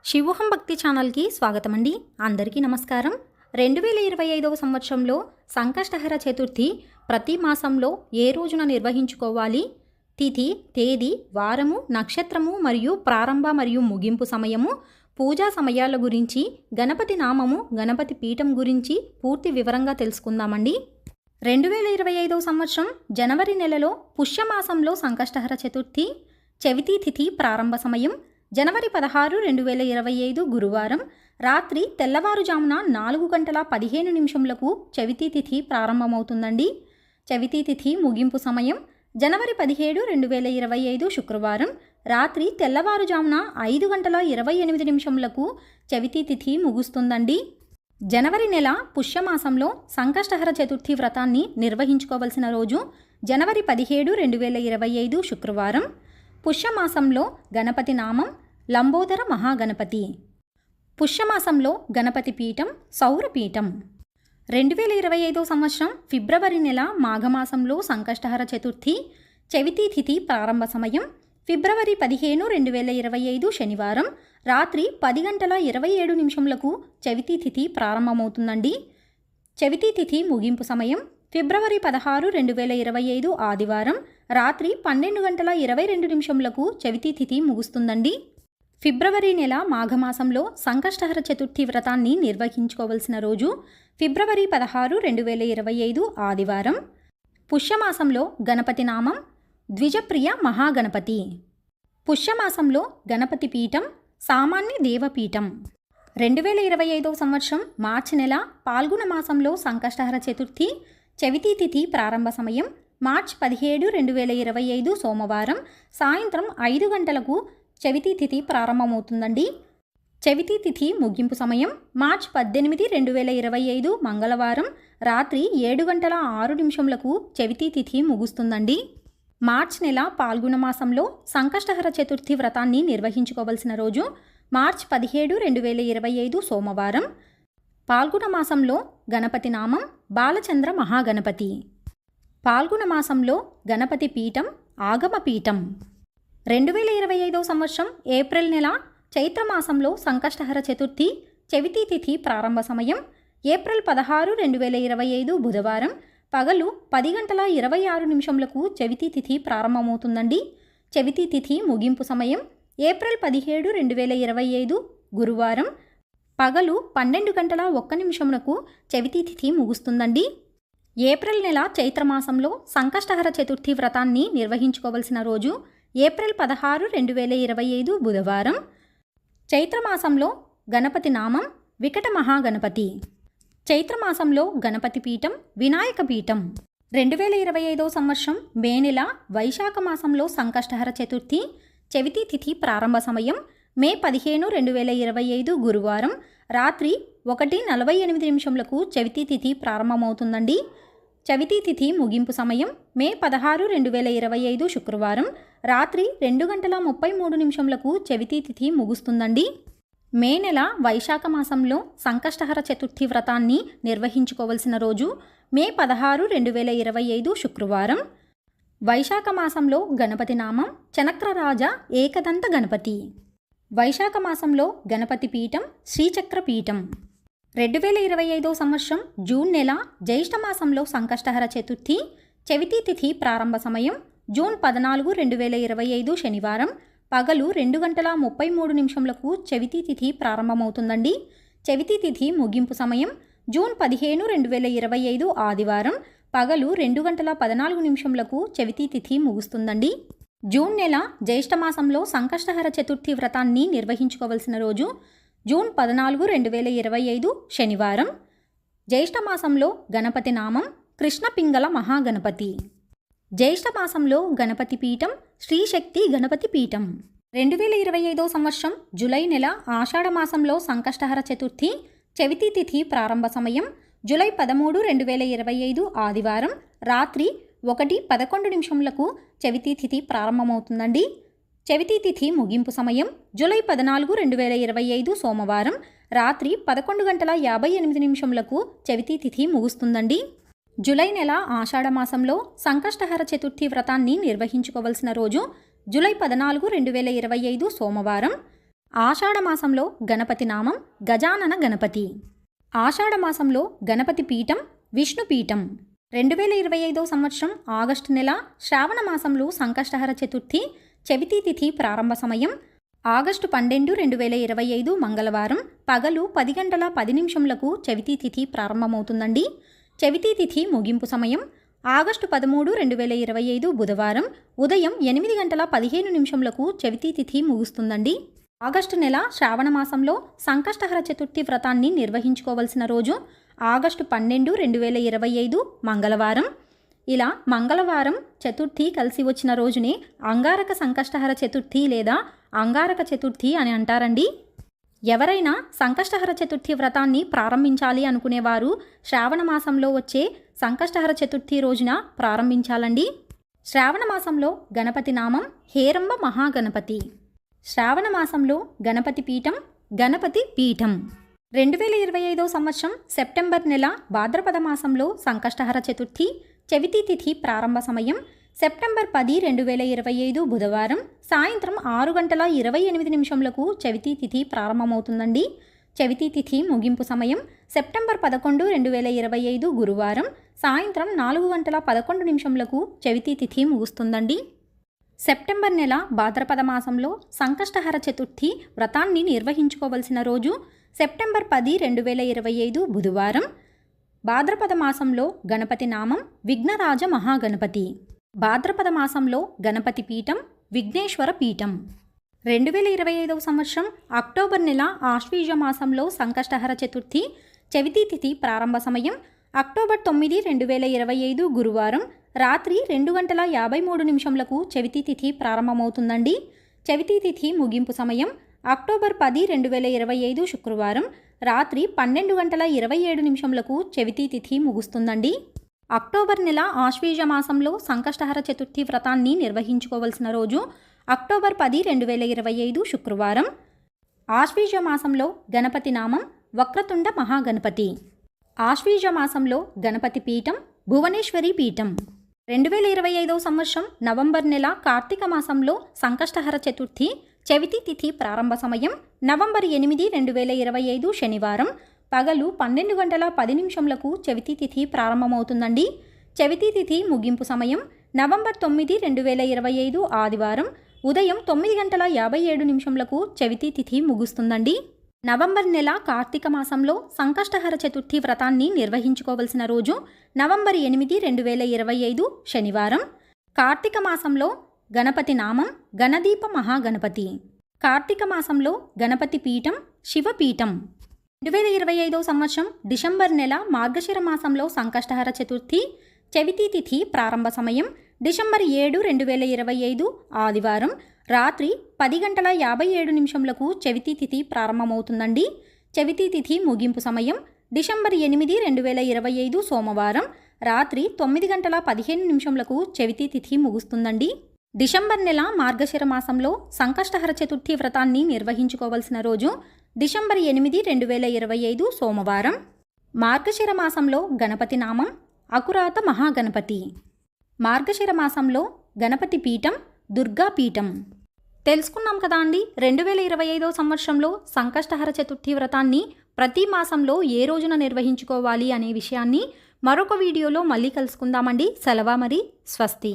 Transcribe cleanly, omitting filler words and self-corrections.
శివోహం భక్తి ఛానల్కి స్వాగతం అండి. అందరికీ నమస్కారం. 2025వ సంవత్సరంలో సంకష్టహర చతుర్థి ప్రతి మాసంలో ఏ రోజున నిర్వహించుకోవాలి, తిథి, తేదీ, వారము, నక్షత్రము మరియు ప్రారంభ మరియు ముగింపు సమయము, పూజా సమయాల గురించి, గణపతి నామము, గణపతి పీఠం గురించి పూర్తి వివరంగా తెలుసుకుందామండి. 2025వ సంవత్సరం జనవరి నెలలో పుష్యమాసంలో సంకష్టహర చతుర్థి, చవితి తిథి ప్రారంభ సమయం జనవరి 16, 2025 గురువారం రాత్రి తెల్లవారుజామున 4:15 చవితి తిథి ప్రారంభమవుతుందండి. చవితి తిథి ముగింపు సమయం జనవరి 17, 2025 శుక్రవారం రాత్రి తెల్లవారుజామున 5:28 చవితి తిథి ముగుస్తుందండి. జనవరి నెల పుష్యమాసంలో సంకష్టహర చతుర్థి వ్రతాన్ని నిర్వహించుకోవలసిన రోజు జనవరి 17, 2025 శుక్రవారం. పుష్యమాసంలో గణపతి నామం లంబోదర మహాగణపతి. పుష్యమాసంలో గణపతి పీఠం సౌరపీఠం. 2025 సంవత్సరం ఫిబ్రవరి నెల మాఘమాసంలో సంకష్టహర చతుర్థి, చవితి తిథి ప్రారంభ సమయం ఫిబ్రవరి 15, 2025 శనివారం రాత్రి 10:27 చవితి తిథి ప్రారంభమవుతుందండి. చవితి తిథి ముగింపు సమయం ఫిబ్రవరి 16, 2025 ఆదివారం రాత్రి 12:22 చవితి తిథి ముగుస్తుందండి. ఫిబ్రవరి నెల మాఘమాసంలో సంకష్టహర చతుర్థి వ్రతాన్ని నిర్వహించుకోవలసిన రోజు ఫిబ్రవరి 16, 2025 ఆదివారం. పుష్యమాసంలో గణపతి నామం ద్విజప్రియ మహాగణపతి. పుష్యమాసంలో గణపతి పీఠం సామాన్య దేవపీఠం. 2025 సంవత్సరం మార్చి నెల పాల్గొన మాసంలో సంకష్టహర చతుర్థి, చవితి తిథి ప్రారంభ సమయం మార్చి 17, 2025 సోమవారం సాయంత్రం 5 గంటలకు చవితి తిథి ప్రారంభమవుతుందండి. చవితి తిథి ముగింపు సమయం మార్చి 18, 2025 మంగళవారం రాత్రి 7:06 చవితి తిథి ముగుస్తుందండి. మార్చి నెల పాల్గొన మాసంలో సంకష్టహర చతుర్థి వ్రతాన్ని నిర్వహించుకోవలసిన రోజు మార్చి 17, 2025 సోమవారం. పాల్గొన మాసంలో గణపతి నామం బాలచంద్ర మహాగణపతి. పాల్గొన మాసంలో గణపతి పీఠం ఆగమ పీఠం. 2025 సంవత్సరం ఏప్రిల్ నెల చైత్రమాసంలో సంకష్టహర చతుర్థి, చవితి తిథి ప్రారంభ సమయం ఏప్రిల్ 16, 2025 బుధవారం పగలు 10:26 చవితి తిథి ప్రారంభమవుతుందండి. చవితి తిథి ముగింపు సమయం ఏప్రిల్ 17, 2025 గురువారం పగలు 12:01 చవితి తిథి ముగుస్తుందండి. ఏప్రిల్ నెల చైత్రమాసంలో సంకష్టహర చతుర్థి వ్రతాన్ని నిర్వహించుకోవలసిన రోజు ఏప్రిల్ 16, 2025 బుధవారం. చైత్రమాసంలో గణపతి నామం వికట మహాగణపతి. చైత్రమాసంలో గణపతి పీఠం వినాయక పీఠం. 2025 సంవత్సరం మే నెల వైశాఖ మాసంలో సంకష్టహర చతుర్థి, చవితి తిథి ప్రారంభ సమయం మే 15, 2025 గురువారం రాత్రి 1:48 చవితి తిథి ప్రారంభమవుతుందండి. చవితి తిథి ముగింపు సమయం మే 16, 2025 శుక్రవారం రాత్రి 2:33 చవితి తిథి ముగుస్తుందండి. మే నెల వైశాఖ మాసంలో సంకష్టహర చతుర్థి వ్రతాన్ని నిర్వహించుకోవలసిన రోజు మే 16, 2025 శుక్రవారం. వైశాఖ మాసంలో గణపతి నామం చనక్రరాజ ఏకదంత గణపతి. వైశాఖ మాసంలో గణపతి పీఠం శ్రీచక్ర పీఠం. 2025 సంవత్సరం జూన్ నెల జ్యేష్ఠ మాసంలో సంకష్టహర చతుర్థి, చవితి తిథి ప్రారంభ సమయం జూన్ 14, 2025 శనివారం పగలు 2:33 చవితి తిథి ప్రారంభమవుతుందండి. చవితి తిథి ముగింపు సమయం జూన్ 15, 2025 ఆదివారం పగలు 2:14 చవితి తిథి ముగుస్తుందండి. జూన్ నెల జ్యేష్ఠమాసంలో సంకష్టహర చతుర్థి వ్రతాన్ని నిర్వహించుకోవలసిన రోజు జూన్ 14, 2025 శనివారం. జ్యేష్ఠమాసంలో గణపతి నామం కృష్ణపింగళ మహాగణపతి. జ్యేష్ఠమాసంలో గణపతి పీఠం శ్రీశక్తి గణపతి పీఠం. 2025 సంవత్సరం జూలై నెల ఆషాఢమాసంలో సంకష్టహర చతుర్థి, చవితి తిథి ప్రారంభ సమయం జూలై 13, 2025 ఆదివారం రాత్రి 1:11 చవితి తిథి ప్రారంభమవుతుందండి. చవితి తిథి ముగింపు సమయం జూలై 14, 2025 సోమవారం రాత్రి 11:58 చవితి తిథి ముగుస్తుందండి. జూలై నెల ఆషాఢమాసంలో సంకష్టహర చతుర్థి వ్రతాన్ని నిర్వహించుకోవలసిన రోజు జూలై 14, 2025 సోమవారం. ఆషాఢమాసంలో గణపతి నామం గజానన గణపతి. ఆషాఢమాసంలో గణపతి పీఠం విష్ణుపీఠం. 2025 సంవత్సరం ఆగస్టు నెల శ్రావణ మాసంలో సంకష్టహర చతుర్థి చవితి తిథి ప్రారంభ సమయం ఆగస్టు 12, 2025 మంగళవారం పగలు 10 గంటల 10 నిమిషంలకు చవితి తిథి ప్రారంభమవుతుందండి. చవితి తిథి ముగింపు సమయం ఆగస్టు 13, 2025 బుధవారం ఉదయం 8 గంటల 15 నిమిషంలకు చవితి తిథి ముగుస్తుందండి. ఆగస్టు నెల శ్రావణ మాసంలో సంకష్టహర చతుర్థి వ్రతాన్ని నిర్వహించుకోవలసిన రోజు ఆగస్టు 12, 2025 మంగళవారం. ఇలా మంగళవారం చతుర్థి కలిసి వచ్చిన రోజునే అంగారక సంకష్టహర చతుర్థి లేదా అంగారక చతుర్థి అని అంటారండి. ఎవరైనా సంకష్టహర చతుర్థి వ్రతాన్ని ప్రారంభించాలి అనుకునేవారు శ్రావణ మాసంలో వచ్చే సంకష్టహర చతుర్థి రోజున ప్రారంభించాలండి. శ్రావణ మాసంలో గణపతి నామం హేరంబ మహాగణపతి. శ్రావణ మాసంలో గణపతి పీఠం గణపతి పీఠం. 2025 సంవత్సరం సెప్టెంబర్ నెల భాద్రపద మాసంలో సంకష్టహర చతుర్థి చవితి తిథి ప్రారంభ సమయం సెప్టెంబర్ 10, 2025 బుధవారం సాయంత్రం 6 గంటల 28 నిమిషంలకు చవితి తిథి ప్రారంభమవుతుందండి. చవితి తిథి ముగింపు సమయం సెప్టెంబర్ 11, 2025 గురువారం సాయంత్రం 4 గంటల 11 నిమిషంలకు చవితి తిథి ముగుస్తుందండి. సెప్టెంబర్ నెల భాద్రపద మాసంలో సంకష్టహర చతుర్థి వ్రతాన్ని నిర్వహించుకోవలసిన రోజు సెప్టెంబర్ 10, 2025 బుధవారం. భాద్రపద మాసంలో గణపతి నామం విఘ్నరాజ మహాగణపతి. భాద్రపద మాసంలో గణపతి పీఠం విఘ్నేశ్వర పీఠం. 2025 సంవత్సరం అక్టోబర్ నెల ఆశ్వీజ మాసంలో సంకష్టహర చతుర్థి చవితి తిథి ప్రారంభ సమయం అక్టోబర్ 9, 2025 గురువారం రాత్రి 2 గంటల 53 నిమిషంలకు చవితి తిథి ప్రారంభమవుతుందండి. చవితి తిథి ముగింపు సమయం అక్టోబర్ 10, 2025 శుక్రవారం రాత్రి 12 గంటల 27 నిమిషంలకు చవితి తిథి ముగుస్తుందండి. అక్టోబర్ నెల ఆశ్వీజ మాసంలో సంకష్టహర చతుర్థి వ్రతాన్ని నిర్వహించుకోవలసిన రోజు అక్టోబర్ 10, 2025 శుక్రవారం. ఆశ్వీజ మాసంలో గణపతి నామం వక్రతుండ మహాగణపతి. ఆశ్వీజ మాసంలో గణపతి పీఠం భువనేశ్వరి పీఠం. 2025 సంవత్సరం నవంబర్ నెల కార్తీక మాసంలో సంకష్టహర చతుర్థి చవితి తిథి ప్రారంభ సమయం నవంబర్ 8, 2025 శనివారం పగలు 12 గంటల 10 నిమిషంలకు చవితి తిథి ప్రారంభమవుతుందండి. చవితి తిథి ముగింపు సమయం నవంబర్ 9, 2025 ఆదివారం ఉదయం 9 గంటల 57 నిమిషంలకు చవితి తిథి ముగుస్తుందండి. నవంబర్ నెల కార్తీక మాసంలో సంకష్టహర చతుర్థి వ్రతాన్ని నిర్వహించుకోవలసిన రోజు నవంబర్ 8, 2025 శనివారం. కార్తీక మాసంలో గణపతి నామం గణదీప మహాగణపతి. కార్తీక మాసంలో గణపతి పీఠం శివపీఠం. 2025 సంవత్సరం డిసెంబర్ నెల మార్గశిర మాసంలో సంకష్టహర చతుర్థి చవితి తిథి ప్రారంభ సమయం డిసెంబర్ 7, 2025 ఆదివారం రాత్రి 10 గంటల 57 నిమిషంలకు చవితి తిథి ప్రారంభమవుతుందండి. చవితి తిథి ముగింపు సమయం డిసెంబర్ 8, 2025 సోమవారం రాత్రి 9 గంటల 15 నిమిషంలకు చవితి తిథి ముగుస్తుందండి. డిసెంబర్ నెల మార్గశిర మాసంలో సంకష్టహర చతుర్థి వ్రతాన్ని నిర్వహించుకోవలసిన రోజు డిసెంబర్ 8, 2025 సోమవారం. మార్గశిర మాసంలో గణపతి నామం అకురాత మహాగణపతి. మార్గశిర మాసంలో గణపతి పీఠం దుర్గా పీఠం. తెలుసుకున్నాం కదా అండి 2025 సంవత్సరంలో సంకష్టహర చతుర్థి వ్రతాన్ని ప్రతి మాసంలో ఏ రోజున నిర్వహించుకోవాలి అనే విషయాన్ని మరొక వీడియోలో మళ్ళీ కలుసుకుందామండి. సెలవు మరి, స్వస్తి.